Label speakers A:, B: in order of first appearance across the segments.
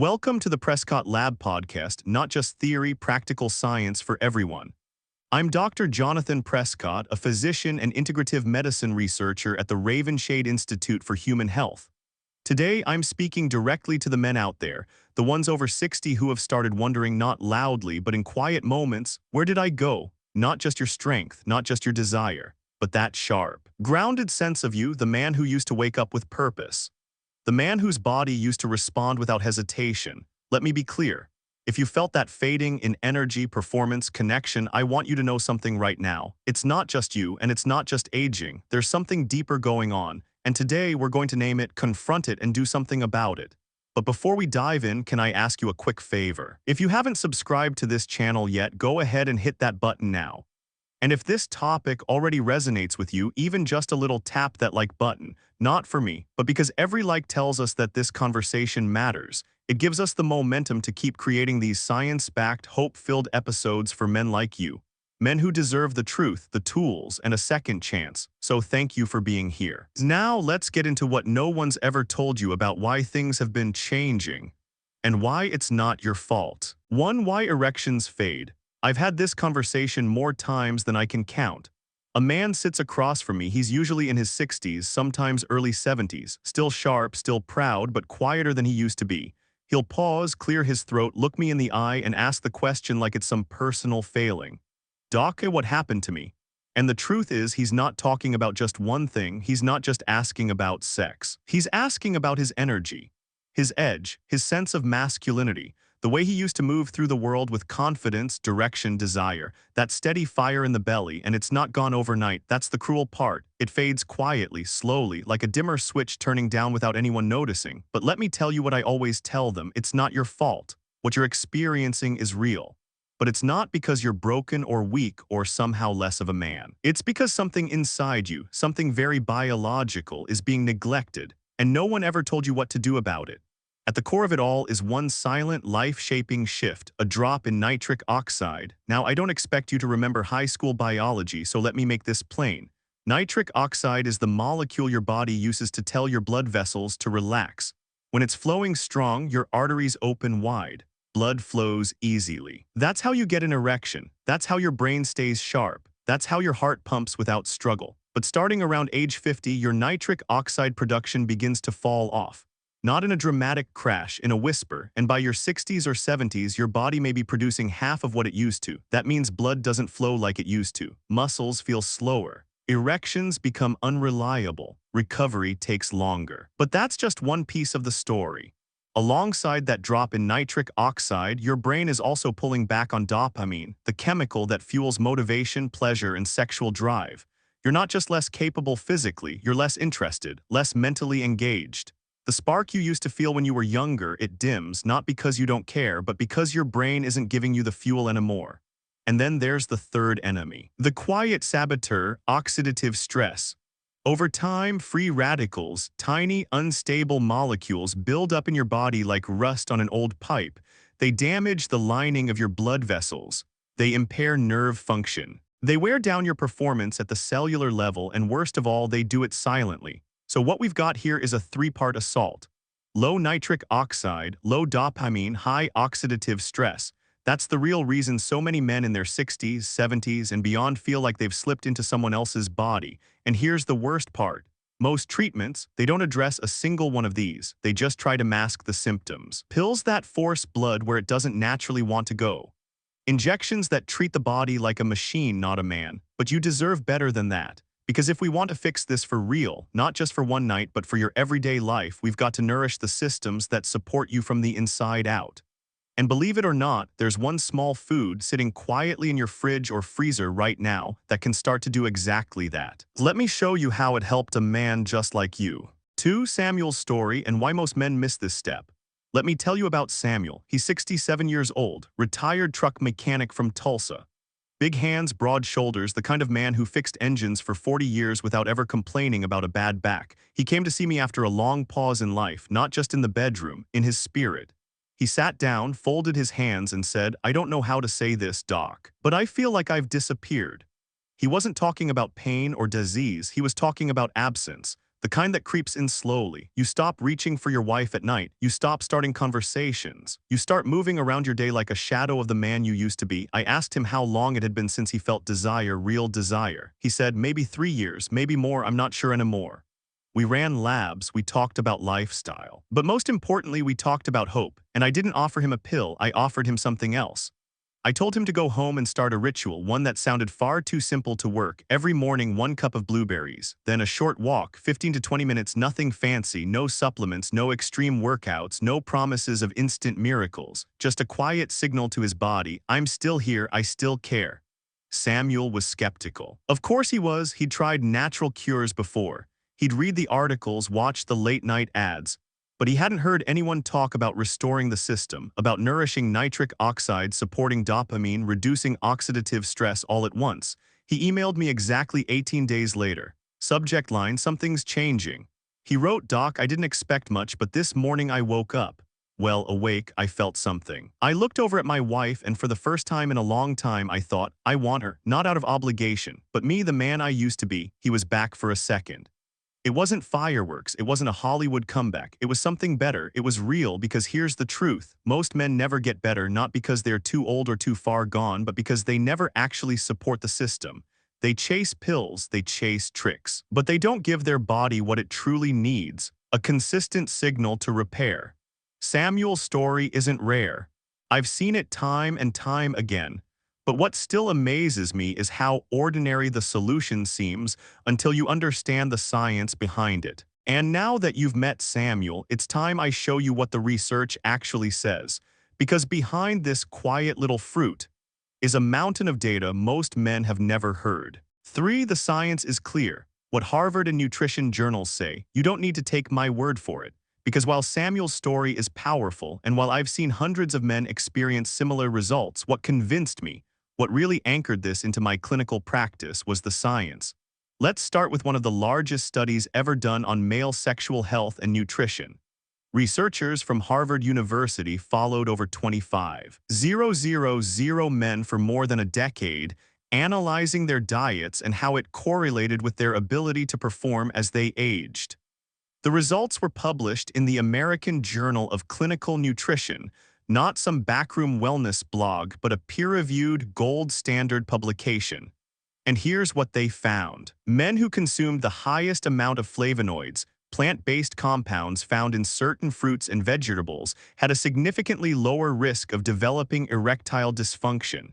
A: Welcome to the Prescott Lab Podcast, not just theory, practical science for everyone. I'm Dr. Jonathan Prescott, a physician and integrative medicine researcher at the Ravenshade Institute for Human Health. Today, I'm speaking directly to the men out there, the ones over 60 who have started wondering not loudly but in quiet moments, where did I go? Not just your strength, not just your desire, but that sharp, grounded sense of you, the man who used to wake up with purpose. The man whose body used to respond without hesitation. Let me be clear. If you felt that fading in energy, performance, connection, I want you to know something right now. It's not just you, and it's not just aging. There's something deeper going on, and today we're going to name it, confront it, and do something about it. But before we dive in, can I ask you a quick favor? If you haven't subscribed to this channel yet, go ahead and hit that button now. And if this topic already resonates with you, even just a little tap that like button, not for me, but because every like tells us that this conversation matters. It gives us the momentum to keep creating these science-backed, hope-filled episodes for men like you. Men who deserve the truth, the tools, and a second chance. So thank you for being here. Now let's get into what no one's ever told you about why things have been changing and why it's not your fault. 1. Why erections fade. I've had this conversation more times than I can count. A man sits across from me, he's usually in his 60s, sometimes early 70s, still sharp, still proud, but quieter than he used to be. He'll pause, clear his throat, look me in the eye, and ask the question like it's some personal failing. Doc, what happened to me? And the truth is, he's not talking about just one thing, he's not just asking about sex. He's asking about his energy, his edge, his sense of masculinity, the way he used to move through the world with confidence, direction, desire, that steady fire in the belly, and it's not gone overnight. That's the cruel part. It fades quietly, slowly, like a dimmer switch turning down without anyone noticing. But let me tell you what I always tell them, it's not your fault. What you're experiencing is real. But it's not because you're broken or weak or somehow less of a man. It's because something inside you, something very biological, is being neglected, and no one ever told you what to do about it. At the core of it all is one silent, life-shaping shift, a drop in nitric oxide. Now, I don't expect you to remember high school biology, so let me make this plain. Nitric oxide is the molecule your body uses to tell your blood vessels to relax. When it's flowing strong, your arteries open wide. Blood flows easily. That's how you get an erection. That's how your brain stays sharp. That's how your heart pumps without struggle. But starting around age 50, your nitric oxide production begins to fall off. Not in a dramatic crash, in a whisper, and by your 60s or 70s, your body may be producing half of what it used to. That means blood doesn't flow like it used to. Muscles feel slower. Erections become unreliable. Recovery takes longer. But that's just one piece of the story. Alongside that drop in nitric oxide, your brain is also pulling back on dopamine, the chemical that fuels motivation, pleasure, and sexual drive. You're not just less capable physically, you're less interested, less mentally engaged. The spark you used to feel when you were younger, it dims, not because you don't care, but because your brain isn't giving you the fuel anymore. And then there's the third enemy. The quiet saboteur, oxidative stress. Over time, free radicals, tiny, unstable molecules build up in your body like rust on an old pipe. They damage the lining of your blood vessels. They impair nerve function. They wear down your performance at the cellular level, and worst of all, they do it silently. So what we've got here is a three-part assault. Low nitric oxide, low dopamine, high oxidative stress. That's the real reason so many men in their 60s, 70s, and beyond feel like they've slipped into someone else's body. And here's the worst part. Most treatments, they don't address a single one of these. They just try to mask the symptoms. Pills that force blood where it doesn't naturally want to go. Injections that treat the body like a machine, not a man. But you deserve better than that. Because if we want to fix this for real, not just for one night, but for your everyday life, we've got to nourish the systems that support you from the inside out. And believe it or not, there's one small food sitting quietly in your fridge or freezer right now that can start to do exactly that. Let me show you how it helped a man just like you. 2. Samuel's story and why most men miss this step. Let me tell you about Samuel. He's 67 years old, retired truck mechanic from Tulsa. Big hands, broad shoulders, the kind of man who fixed engines for 40 years without ever complaining about a bad back. He came to see me after a long pause in life, not just in the bedroom, in his spirit. He sat down, folded his hands, and said, "I don't know how to say this, doc, but I feel like I've disappeared." He wasn't talking about pain or disease, he was talking about absence. The kind that creeps in slowly. You stop reaching for your wife at night. You stop starting conversations. You start moving around your day like a shadow of the man you used to be. I asked him how long it had been since he felt desire, real desire. He said, maybe 3 years, maybe more, I'm not sure anymore. We ran labs, we talked about lifestyle. But most importantly, we talked about hope. And I didn't offer him a pill, I offered him something else. I told him to go home and start a ritual, one that sounded far too simple to work. Every morning, 1 cup of blueberries, then a short walk, 15 to 20 minutes, nothing fancy, no supplements, no extreme workouts, no promises of instant miracles, just a quiet signal to his body, I'm still here, I still care. Samuel was skeptical. Of course he was, he'd tried natural cures before. He'd read the articles, watch the late-night ads, but he hadn't heard anyone talk about restoring the system, about nourishing nitric oxide, supporting dopamine, reducing oxidative stress all at once. He emailed me exactly 18 days later. Subject line, something's changing. He wrote, Doc, I didn't expect much, but this morning I woke up. Well, awake, I felt something. I looked over at my wife, and for the first time in a long time, I thought, I want her, not out of obligation, but me, the man I used to be. He was back for a second. It wasn't fireworks, it wasn't a Hollywood comeback, it was something better, it was real, because here's the truth. Most men never get better, not because they're too old or too far gone, but because they never actually support the system. They chase pills, they chase tricks, but they don't give their body what it truly needs, a consistent signal to repair. Samuel's story isn't rare. I've seen it time and time again. But what still amazes me is how ordinary the solution seems until you understand the science behind it. And now that you've met Samuel, it's time I show you what the research actually says. Because behind this quiet little fruit is a mountain of data most men have never heard. 3. The science is clear. What Harvard and nutrition journals say, you don't need to take my word for it. Because while Samuel's story is powerful, and while I've seen hundreds of men experience similar results, what convinced me, what really anchored this into my clinical practice, was the science. Let's start with one of the largest studies ever done on male sexual health and nutrition. Researchers from Harvard University followed over 25,000 men for more than a decade, analyzing their diets and how it correlated with their ability to perform as they aged. The results were published in the American Journal of Clinical Nutrition, not some backroom wellness blog, but a peer-reviewed, gold-standard publication. And here's what they found. Men who consumed the highest amount of flavonoids, plant-based compounds found in certain fruits and vegetables, had a significantly lower risk of developing erectile dysfunction.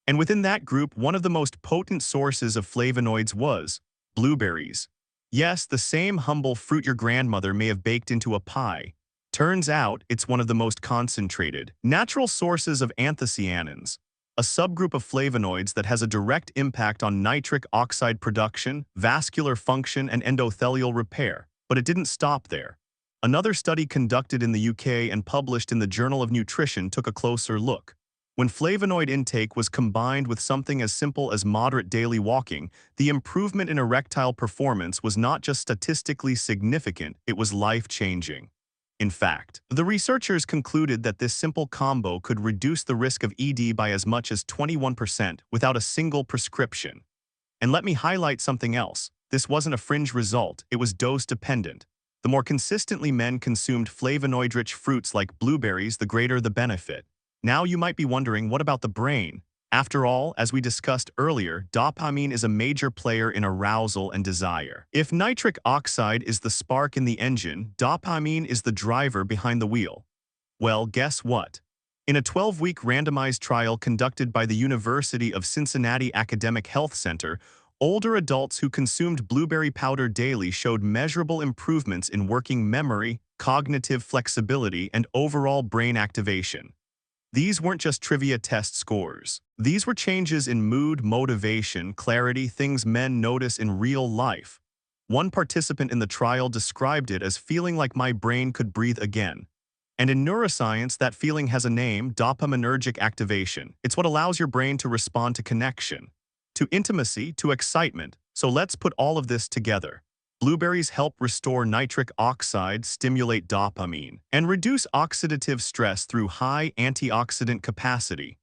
A: And within that group, one of the most potent sources of flavonoids was blueberries. Yes, the same humble fruit your grandmother may have baked into a pie. Turns out, it's one of the most concentrated, natural sources of anthocyanins, a subgroup of flavonoids that has a direct impact on nitric oxide production, vascular function, and endothelial repair. But it didn't stop there. Another study conducted in the UK and published in the Journal of Nutrition took a closer look. When flavonoid intake was combined with something as simple as moderate daily walking, the improvement in erectile performance was not just statistically significant, it was life-changing. In fact, the researchers concluded that this simple combo could reduce the risk of ED by as much as 21% without a single prescription. And let me highlight something else. This wasn't a fringe result, it was dose-dependent. The more consistently men consumed flavonoid-rich fruits like blueberries, the greater the benefit. Now you might be wondering, what about the brain? After all, as we discussed earlier, dopamine is a major player in arousal and desire. If nitric oxide is the spark in the engine, dopamine is the driver behind the wheel. Well, guess what? In a 12-week randomized trial conducted by the University of Cincinnati Academic Health Center, older adults who consumed blueberry powder daily showed measurable improvements in working memory, cognitive flexibility, and overall brain activation. These weren't just trivia test scores. These were changes in mood, motivation, clarity, things men notice in real life. One participant in the trial described it as feeling like my brain could breathe again. And in neuroscience, that feeling has a name: dopaminergic activation. It's what allows your brain to respond to connection, to intimacy, to excitement. So let's put all of this together. Blueberries help restore nitric oxide, stimulate dopamine, and reduce oxidative stress through high antioxidant capacity.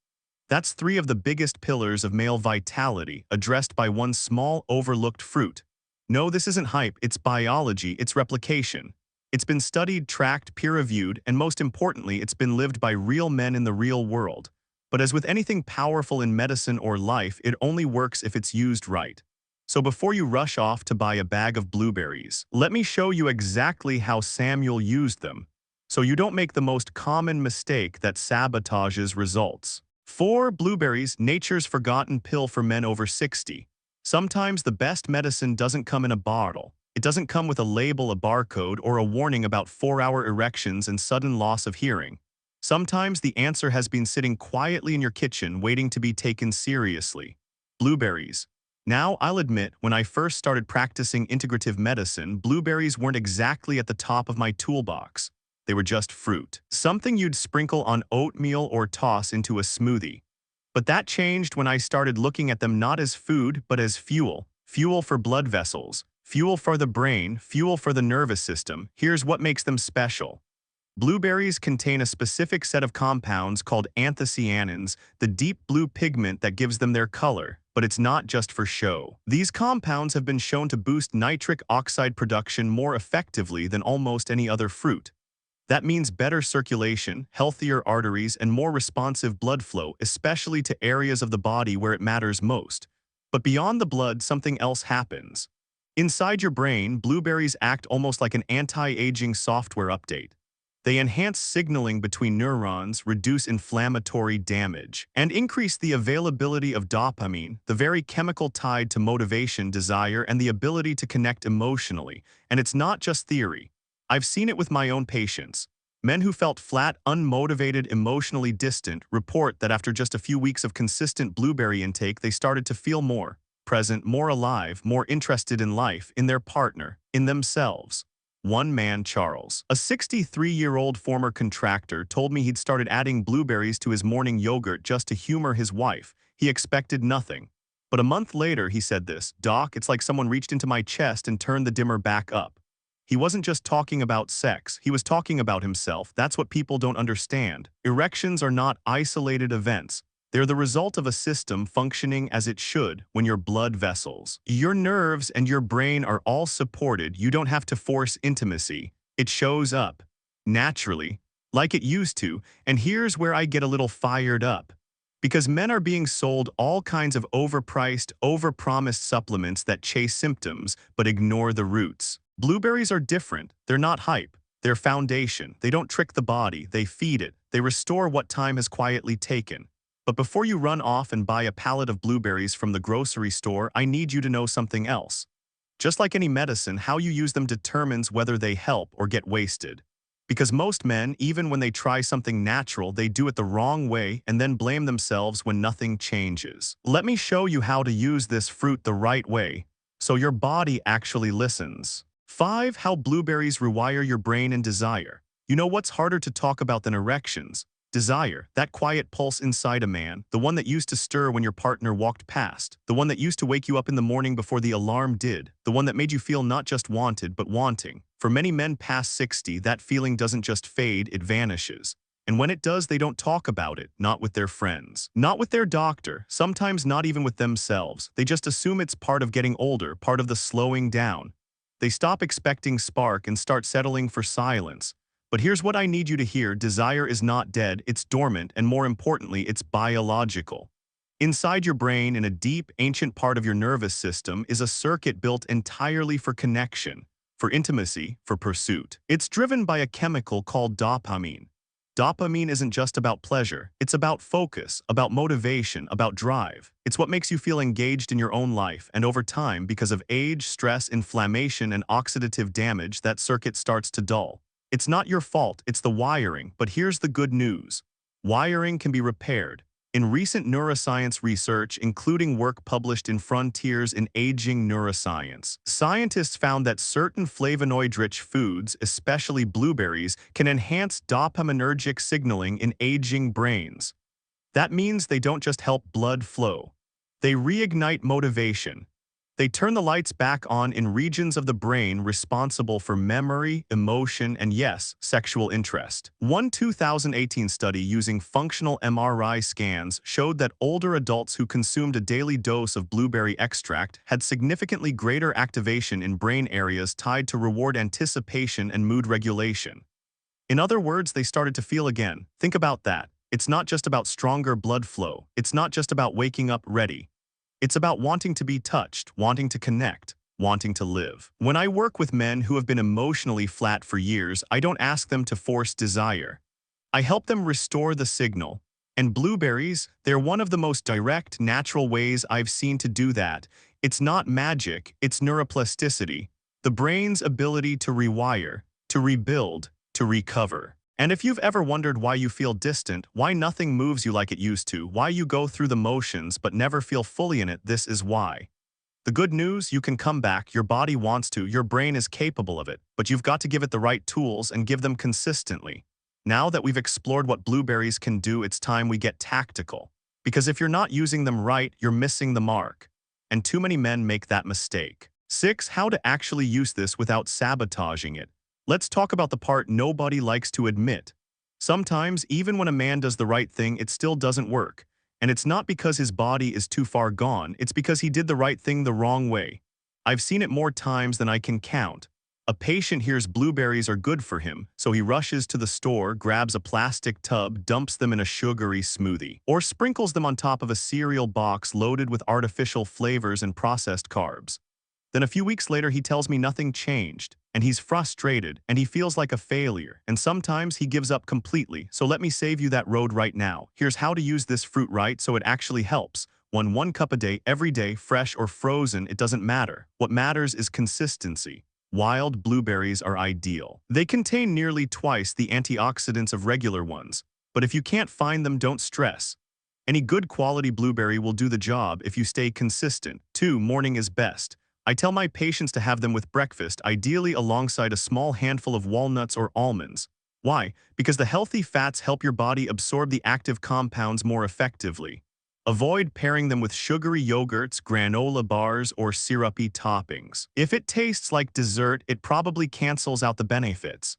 A: That's 3 of the biggest pillars of male vitality addressed by one small overlooked fruit. No, this isn't hype, it's biology, it's replication. It's been studied, tracked, peer-reviewed, and most importantly, it's been lived by real men in the real world. But as with anything powerful in medicine or life, it only works if it's used right. So before you rush off to buy a bag of blueberries, let me show you exactly how Samuel used them, so you don't make the most common mistake that sabotages results. 4. Blueberries, nature's forgotten pill for men over 60. Sometimes the best medicine doesn't come in a bottle. It doesn't come with a label, a barcode, or a warning about 4-hour erections and sudden loss of hearing. Sometimes the answer has been sitting quietly in your kitchen waiting to be taken seriously. Blueberries. Now, I'll admit, when I first started practicing integrative medicine, blueberries weren't exactly at the top of my toolbox. They were just fruit. Something you'd sprinkle on oatmeal or toss into a smoothie. But that changed when I started looking at them not as food, but as fuel. Fuel for blood vessels, fuel for the brain, fuel for the nervous system. Here's what makes them special. Blueberries contain a specific set of compounds called anthocyanins, the deep blue pigment that gives them their color, but it's not just for show. These compounds have been shown to boost nitric oxide production more effectively than almost any other fruit. That means better circulation, healthier arteries, and more responsive blood flow, especially to areas of the body where it matters most. But beyond the blood, something else happens. Inside your brain, blueberries act almost like an anti-aging software update. They enhance signaling between neurons, reduce inflammatory damage, and increase the availability of dopamine, the very chemical tied to motivation, desire, and the ability to connect emotionally. And it's not just theory. I've seen it with my own patients. Men who felt flat, unmotivated, emotionally distant report that after just a few weeks of consistent blueberry intake, they started to feel more present, more alive, more interested in life, in their partner, in themselves. One man, Charles, a 63-year-old former contractor, told me he'd started adding blueberries to his morning yogurt just to humor his wife. He expected nothing. But a month later, he said this, "Doc, it's like someone reached into my chest and turned the dimmer back up." He wasn't just talking about sex, he was talking about himself. That's what people don't understand. Erections are not isolated events. They're the result of a system functioning as it should when your blood vessels, your nerves, and your brain are all supported. You don't have to force intimacy. It shows up naturally, like it used to, and here's where I get a little fired up. Because men are being sold all kinds of overpriced, overpromised supplements that chase symptoms but ignore the roots. Blueberries are different. They're not hype. They're foundation. They don't trick the body. They feed it. They restore what time has quietly taken. But before you run off and buy a pallet of blueberries from the grocery store, I need you to know something else. Just like any medicine, how you use them determines whether they help or get wasted. Because most men, even when they try something natural, they do it the wrong way and then blame themselves when nothing changes. Let me show you how to use this fruit the right way, so your body actually listens. 5. How blueberries rewire your brain and desire. You know what's harder to talk about than erections? Desire, that quiet pulse inside a man, the one that used to stir when your partner walked past, the one that used to wake you up in the morning before the alarm did, the one that made you feel not just wanted but wanting. For many men past 60, that feeling doesn't just fade, it vanishes. And when it does, they don't talk about it, not with their friends, not with their doctor, sometimes not even with themselves. They just assume it's part of getting older, part of the slowing down. They stop expecting spark and start settling for silence. But here's what I need you to hear: desire is not dead, it's dormant, and more importantly, it's biological. Inside your brain, in a deep, ancient part of your nervous system, is a circuit built entirely for connection, for intimacy, for pursuit. It's driven by a chemical called dopamine. Dopamine isn't just about pleasure, it's about focus, about motivation, about drive. It's what makes you feel engaged in your own life, and over time, because of age, stress, inflammation, and oxidative damage, that circuit starts to dull. It's not your fault, it's the wiring, but here's the good news. Wiring can be repaired. In recent neuroscience research, including work published in Frontiers in Aging Neuroscience, scientists found that certain flavonoid-rich foods, especially blueberries, can enhance dopaminergic signaling in aging brains. That means they don't just help blood flow. They reignite motivation. They turn the lights back on in regions of the brain responsible for memory, emotion, and yes, sexual interest. One 2018 study using functional MRI scans showed that older adults who consumed a daily dose of blueberry extract had significantly greater activation in brain areas tied to reward anticipation and mood regulation. In other words, they started to feel again. Think about that. It's not just about stronger blood flow. It's not just about waking up ready. It's about wanting to be touched, wanting to connect, wanting to live. When I work with men who have been emotionally flat for years, I don't ask them to force desire. I help them restore the signal. And blueberries, they're one of the most direct, natural ways I've seen to do that. It's not magic, it's neuroplasticity, the brain's ability to rewire, to rebuild, to recover. And if you've ever wondered why you feel distant, why nothing moves you like it used to, why you go through the motions but never feel fully in it, this is why. The good news, you can come back, your body wants to, your brain is capable of it, but you've got to give it the right tools and give them consistently. Now that we've explored what blueberries can do, it's time we get tactical. Because if you're not using them right, you're missing the mark. And too many men make that mistake. 6. How to actually use this without sabotaging it. Let's talk about the part nobody likes to admit. Sometimes, even when a man does the right thing, it still doesn't work. And it's not because his body is too far gone, it's because he did the right thing the wrong way. I've seen it more times than I can count. A patient hears blueberries are good for him, so he rushes to the store, grabs a plastic tub, dumps them in a sugary smoothie, or sprinkles them on top of a cereal box loaded with artificial flavors and processed carbs. Then a few weeks later, he tells me nothing changed, and he's frustrated, and he feels like a failure, and sometimes he gives up completely. So let me save you that road right now. Here's how to use this fruit right so it actually helps. 1 cup a day, every day, fresh or frozen, it doesn't matter. What matters is consistency. Wild blueberries are ideal. They contain nearly twice the antioxidants of regular ones, but if you can't find them, don't stress. Any good quality blueberry will do the job if you stay consistent. 2. Morning is best. I tell my patients to have them with breakfast, ideally alongside a small handful of walnuts or almonds. Why? Because the healthy fats help your body absorb the active compounds more effectively. Avoid pairing them with sugary yogurts, granola bars, or syrupy toppings. If it tastes like dessert, it probably cancels out the benefits.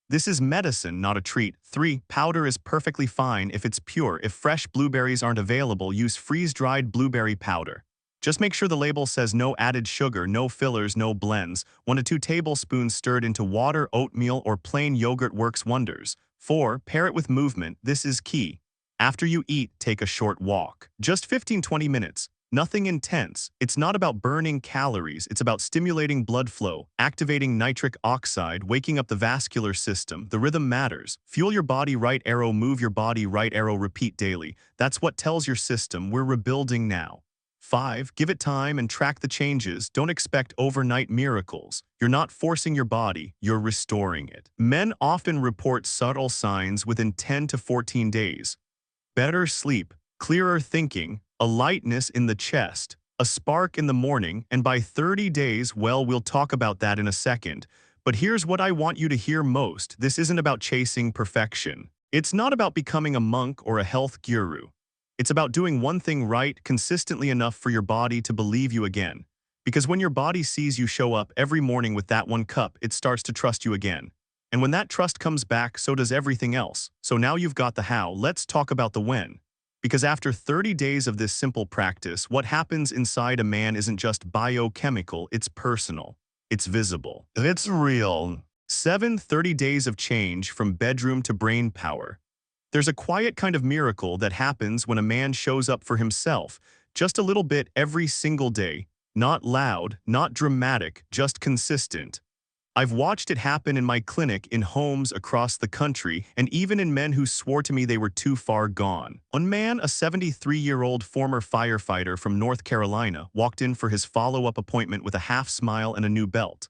A: This is medicine, not a treat. 3. Powder is perfectly fine if it's pure. If fresh blueberries aren't available, use freeze-dried blueberry powder. Just make sure the label says no added sugar, no fillers, no blends. 1 to 2 tablespoons stirred into water, oatmeal, or plain yogurt works wonders. 4. Pair it with movement. This is key. After you eat, take a short walk. Just 15-20 minutes. Nothing intense. It's not about burning calories. It's about stimulating blood flow, activating nitric oxide, waking up the vascular system. The rhythm matters. Fuel your body, right arrow, move your body, right arrow, repeat daily. That's what tells your system we're rebuilding now. 5. Give it time and track the changes. Don't expect overnight miracles. You're not forcing your body, you're restoring it. Men often report subtle signs within 10 to 14 days. Better sleep, clearer thinking, a lightness in the chest, a spark in the morning, and by 30 days, well, we'll talk about that in a second. But here's what I want you to hear most. This isn't about chasing perfection. It's not about becoming a monk or a health guru. It's about doing one thing right consistently enough for your body to believe you again. Because when your body sees you show up every morning with that 1 cup, it starts to trust you again. And when that trust comes back, so does everything else. So now you've got the how, let's talk about the when. Because after 30 days of this simple practice, what happens inside a man isn't just biochemical, it's personal. It's visible. It's real. 7. 30 days of change from bedroom to brain power. There's a quiet kind of miracle that happens when a man shows up for himself, just a little bit every single day, not loud, not dramatic, just consistent. I've watched it happen in my clinic, in homes across the country, and even in men who swore to me they were too far gone. One man, a 73-year-old former firefighter from North Carolina, walked in for his follow-up appointment with a half smile and a new belt.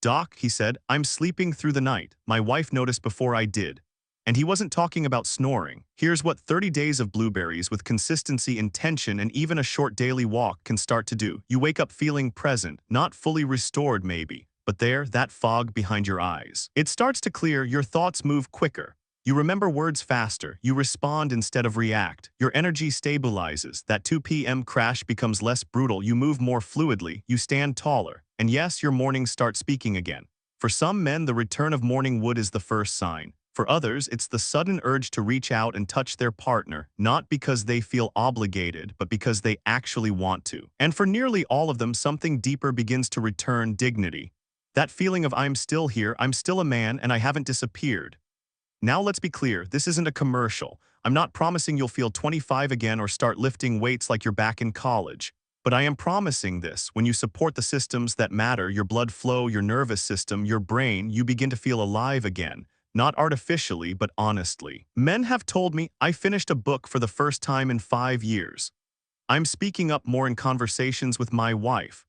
A: "Doc," he said, "I'm sleeping through the night. My wife noticed before I did." And he wasn't talking about snoring. Here's what 30 days of blueberries with consistency, intention, and even a short daily walk can start to do. You wake up feeling present, not fully restored maybe, but there, that fog behind your eyes. It starts to clear, your thoughts move quicker. You remember words faster, you respond instead of react, your energy stabilizes, that 2 p.m. crash becomes less brutal, you move more fluidly, you stand taller, and yes, your mornings start speaking again. For some men, the return of morning wood is the first sign. For others, it's the sudden urge to reach out and touch their partner, not because they feel obligated, but because they actually want to. And for nearly all of them, something deeper begins to return: dignity. That feeling of I'm still here, I'm still a man, and I haven't disappeared. Now let's be clear, this isn't a commercial. I'm not promising you'll feel 25 again or start lifting weights like you're back in college. But I am promising this: when you support the systems that matter, your blood flow, your nervous system, your brain, you begin to feel alive again. Not artificially, but honestly. Men have told me, I finished a book for the first time in 5 years. I'm speaking up more in conversations with my wife.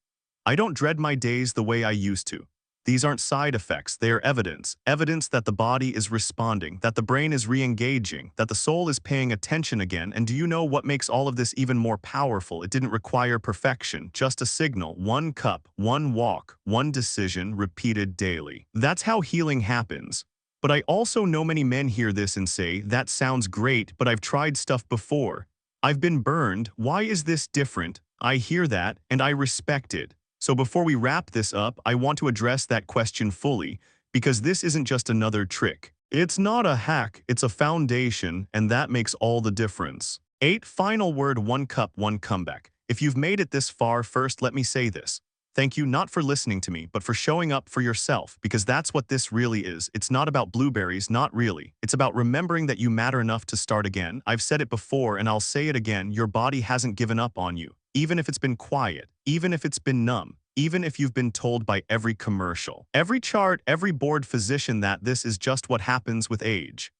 A: I don't dread my days the way I used to. These aren't side effects, they are evidence. Evidence that the body is responding, that the brain is re-engaging, that the soul is paying attention again. And do you know what makes all of this even more powerful? It didn't require perfection, just a signal: one cup, one walk, one decision, repeated daily. That's how healing happens. But I also know many men hear this and say, that sounds great, but I've tried stuff before. I've been burned. Why is this different? I hear that, and I respect it. So before we wrap this up, I want to address that question fully, because this isn't just another trick. It's not a hack, it's a foundation, and that makes all the difference. 8. Final word: one cup, one comeback. If you've made it this far, first let me say this. Thank you, not for listening to me, but for showing up for yourself, because that's what this really is. It's not about blueberries, not really. It's about remembering that you matter enough to start again. I've said it before and I'll say it again: your body hasn't given up on you. Even if it's been quiet, even if it's been numb, even if you've been told by every commercial, every chart, every board physician that this is just what happens with age.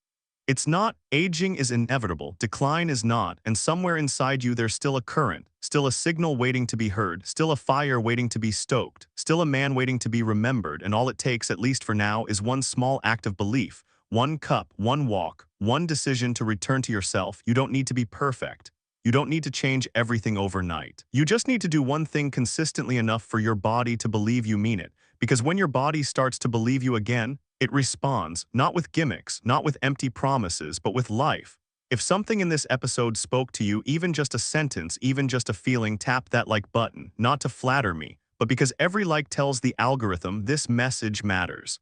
A: It's not. Aging is inevitable, decline is not, and somewhere inside you there's still a current, still a signal waiting to be heard, still a fire waiting to be stoked, still a man waiting to be remembered. And all it takes, at least for now, is one small act of belief: one cup, one walk, one decision to return to yourself. You don't need to be perfect. You don't need to change everything overnight. You just need to do one thing consistently enough for your body to believe you mean it. Because when your body starts to believe you again, it responds, not with gimmicks, not with empty promises, but with life. If something in this episode spoke to you, even just a sentence, even just a feeling, tap that like button, not to flatter me, but because every like tells the algorithm this message matters.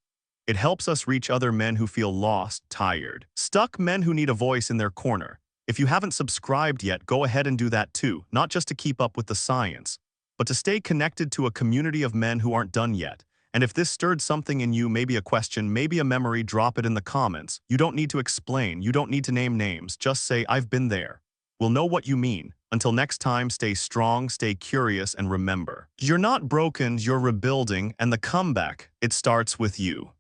A: It helps us reach other men who feel lost, tired, stuck, men who need a voice in their corner. If you haven't subscribed yet, go ahead and do that too, not just to keep up with the science, but to stay connected to a community of men who aren't done yet. And if this stirred something in you, maybe a question, maybe a memory, drop it in the comments. You don't need to explain, you don't need to name names, just say, I've been there. We'll know what you mean. Until next time, stay strong, stay curious, and remember, you're not broken, you're rebuilding, and the comeback, it starts with you.